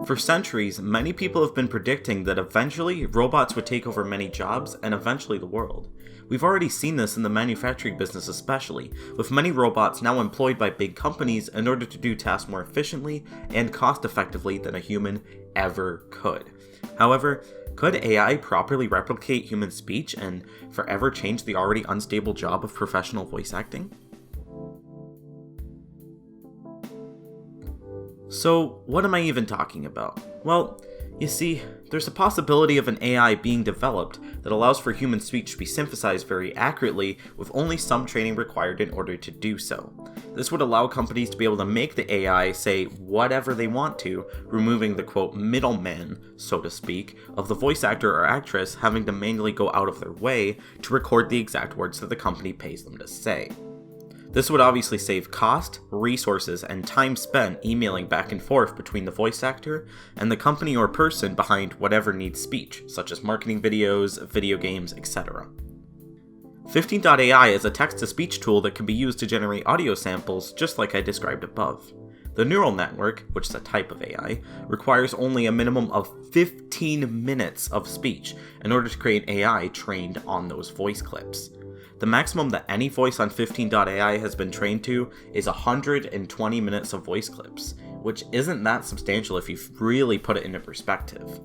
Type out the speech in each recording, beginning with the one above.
For centuries, many people have been predicting that eventually robots would take over many jobs and eventually the world. We've already seen this in the manufacturing business especially, with many robots now employed by big companies in order to do tasks more efficiently and cost effectively than a human ever could. However, could AI properly replicate human speech and forever change the already unstable job of professional voice acting? So, what am I even talking about? Well, you see, there's a possibility of an AI being developed that allows for human speech to be synthesized very accurately with only some training required in order to do so. This would allow companies to be able to make the AI say whatever they want to, removing the quote middleman, so to speak, of the voice actor or actress having to manually go out of their way to record the exact words that the company pays them to say. This would obviously save cost, resources, and time spent emailing back and forth between the voice actor and the company or person behind whatever needs speech, such as marketing videos, video games, etc. 15.ai is a text-to-speech tool that can be used to generate audio samples just like I described above. The neural network, which is a type of AI, requires only a minimum of 15 minutes of speech in order to create AI trained on those voice clips. The maximum that any voice on 15.ai has been trained to is 120 minutes of voice clips, which isn't that substantial if you really put it into perspective.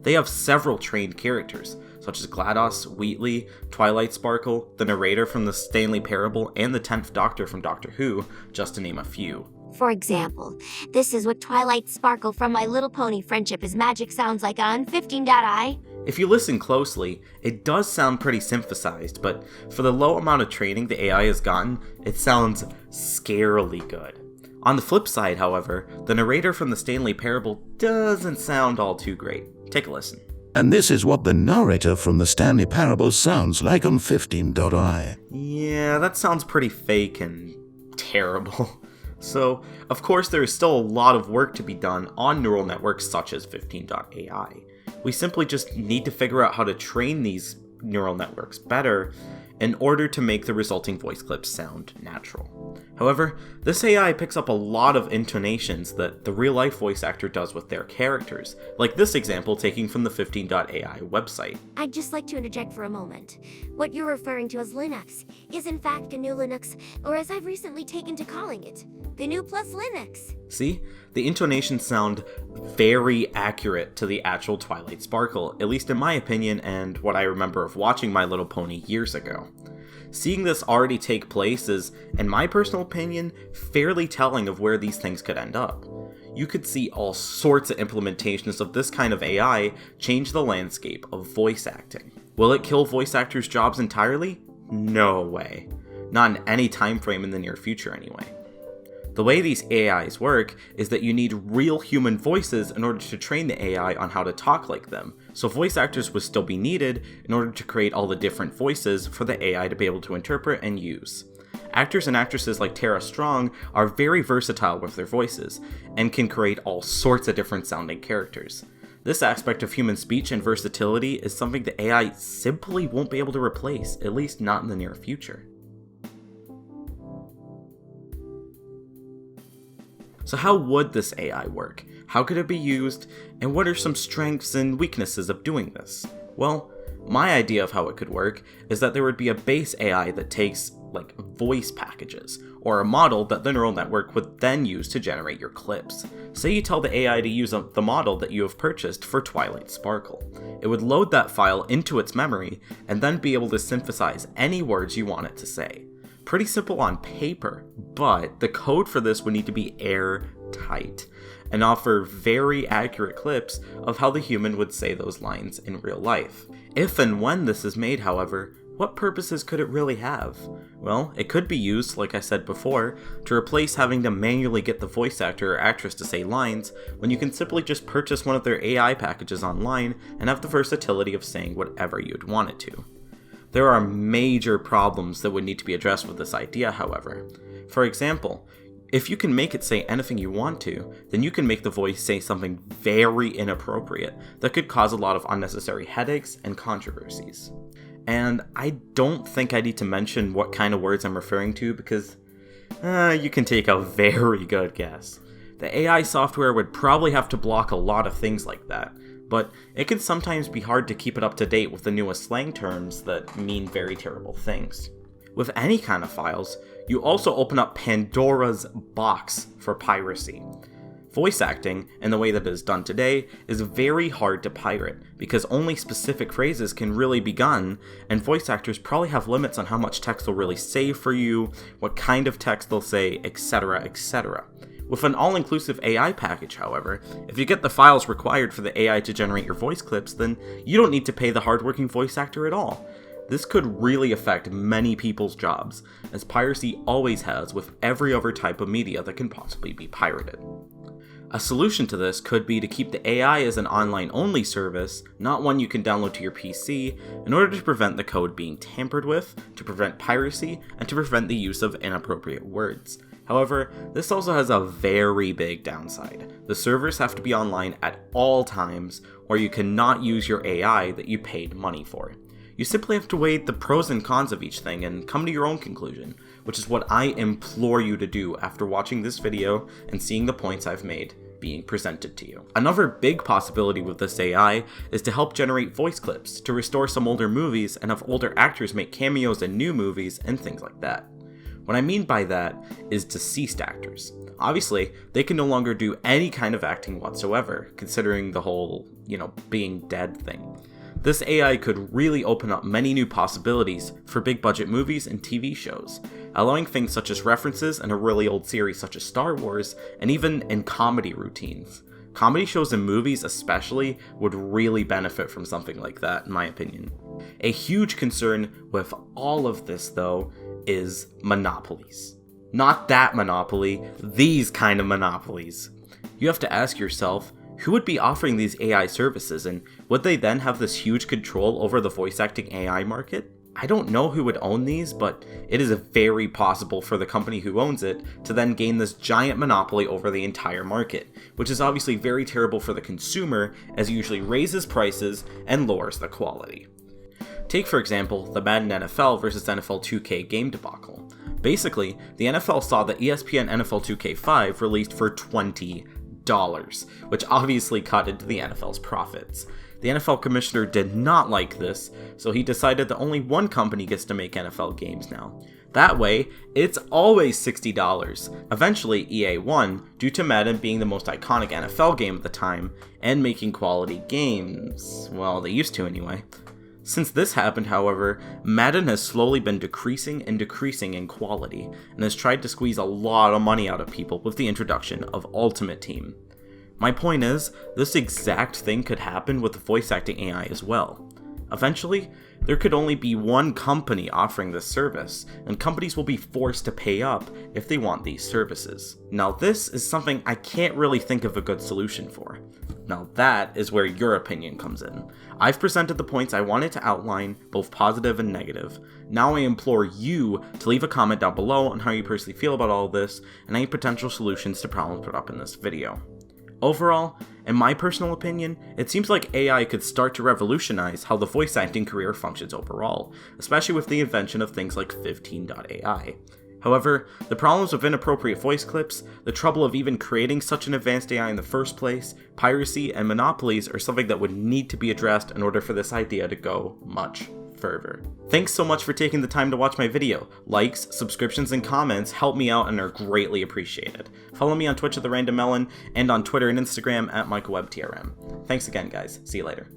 They have several trained characters, such as GLaDOS, Wheatley, Twilight Sparkle, the narrator from the Stanley Parable, and the 10th Doctor from Doctor Who, just to name a few. For example, this is what Twilight Sparkle from My Little Pony Friendship is Magic sounds like on 15.ai. If you listen closely, it does sound pretty synthesized, but for the low amount of training the AI has gotten, it sounds scarily good. On the flip side, however, the narrator from the Stanley Parable doesn't sound all too great. Take a listen. And this is what the narrator from the Stanley Parable sounds like on 15.ai. Yeah, that sounds pretty fake and terrible. So, of course, there is still a lot of work to be done on neural networks such as 15.ai. We simply just need to figure out how to train these neural networks better in order to make the resulting voice clips sound natural. However, this AI picks up a lot of intonations that the real-life voice actor does with their characters, like this example taken from the 15.ai website. I'd just like to interject for a moment. What you're referring to as Linux is in fact GNU Linux, or as I've recently taken to calling it, GNU plus Linux. See? The intonations sound very accurate to the actual Twilight Sparkle, at least in my opinion and what I remember of watching My Little Pony years ago. Seeing this already take place is, in my personal opinion, fairly telling of where these things could end up. You could see all sorts of implementations of this kind of AI change the landscape of voice acting. Will it kill voice actors' jobs entirely? No way. Not in any time frame in the near future anyway. The way these AIs work is that you need real human voices in order to train the AI on how to talk like them, so voice actors would still be needed in order to create all the different voices for the AI to be able to interpret and use. Actors and actresses like Tara Strong are very versatile with their voices, and can create all sorts of different sounding characters. This aspect of human speech and versatility is something the AI simply won't be able to replace, at least not in the near future. So how would this AI work? How could it be used? And what are some strengths and weaknesses of doing this? Well, my idea of how it could work is that there would be a base AI that takes, like, voice packages, or a model that the neural network would then use to generate your clips. Say you tell the AI to use the model that you have purchased for Twilight Sparkle. It would load that file into its memory, and then be able to synthesize any words you want it to say. Pretty simple on paper, but the code for this would need to be airtight and offer very accurate clips of how the human would say those lines in real life. If and when this is made, however, what purposes could it really have? Well, it could be used, like I said before, to replace having to manually get the voice actor or actress to say lines when you can simply just purchase one of their AI packages online and have the versatility of saying whatever you'd want it to. There are major problems that would need to be addressed with this idea, however. For example, if you can make it say anything you want to, then you can make the voice say something very inappropriate that could cause a lot of unnecessary headaches and controversies. And I don't think I need to mention what kind of words I'm referring to because you can take a very good guess. The AI software would probably have to block a lot of things like that, but it can sometimes be hard to keep it up to date with the newest slang terms that mean very terrible things. With any kind of files, you also open up Pandora's box for piracy. Voice acting, in the way that it is done today, is very hard to pirate, because only specific phrases can really be done, and voice actors probably have limits on how much text they'll really say for you, what kind of text they'll say, etc., etc. With an all-inclusive AI package, however, if you get the files required for the AI to generate your voice clips, then you don't need to pay the hardworking voice actor at all. This could really affect many people's jobs, as piracy always has with every other type of media that can possibly be pirated. A solution to this could be to keep the AI as an online-only service, not one you can download to your PC, in order to prevent the code being tampered with, to prevent piracy, and to prevent the use of inappropriate words. However, this also has a very big downside. The servers have to be online at all times, or you cannot use your AI that you paid money for. You simply have to weigh the pros and cons of each thing and come to your own conclusion, which is what I implore you to do after watching this video and seeing the points I've made being presented to you. Another big possibility with this AI is to help generate voice clips, to restore some older movies and have older actors make cameos in new movies and things like that. What I mean by that is deceased actors. Obviously, they can no longer do any kind of acting whatsoever, considering the whole, being dead thing. This AI could really open up many new possibilities for big budget movies and TV shows, allowing things such as references in a really old series such as Star Wars, and even in comedy routines. Comedy shows and movies especially would really benefit from something like that, in my opinion. A huge concern with all of this, though, is monopolies. Not that monopoly, these kind of monopolies. You have to ask yourself, who would be offering these AI services, and would they then have this huge control over the voice acting AI market? I don't know who would own these, but it is very possible for the company who owns it to then gain this giant monopoly over the entire market, which is obviously very terrible for the consumer, as it usually raises prices and lowers the quality. Take, for example, the Madden NFL versus NFL 2K game debacle. Basically, the NFL saw the ESPN NFL 2K5 released for $20, which obviously cut into the NFL's profits. The NFL commissioner did not like this, so he decided that only one company gets to make NFL games now. That way, it's always $60. Eventually, EA won, due to Madden being the most iconic NFL game at the time, and making quality games. Well, they used to anyway. Since this happened, however, Madden has slowly been decreasing in quality, and has tried to squeeze a lot of money out of people with the introduction of Ultimate Team. My point is, this exact thing could happen with the voice acting AI as well. Eventually, there could only be one company offering this service, and companies will be forced to pay up if they want these services. Now this is something I can't really think of a good solution for. Now that is where your opinion comes in. I've presented the points I wanted to outline, both positive and negative. Now I implore you to leave a comment down below on how you personally feel about all of this, and any potential solutions to problems put up in this video. Overall, in my personal opinion, it seems like AI could start to revolutionize how the voice acting career functions overall, especially with the invention of things like 15.ai. However, the problems of inappropriate voice clips, the trouble of even creating such an advanced AI in the first place, piracy, and monopolies are something that would need to be addressed in order for this idea to go much further. Thanks so much for taking the time to watch my video. Likes, subscriptions, and comments help me out and are greatly appreciated. Follow me on Twitch at TheRandomMelon and on Twitter and Instagram at MichaelWebTRM. Thanks again, guys. See you later.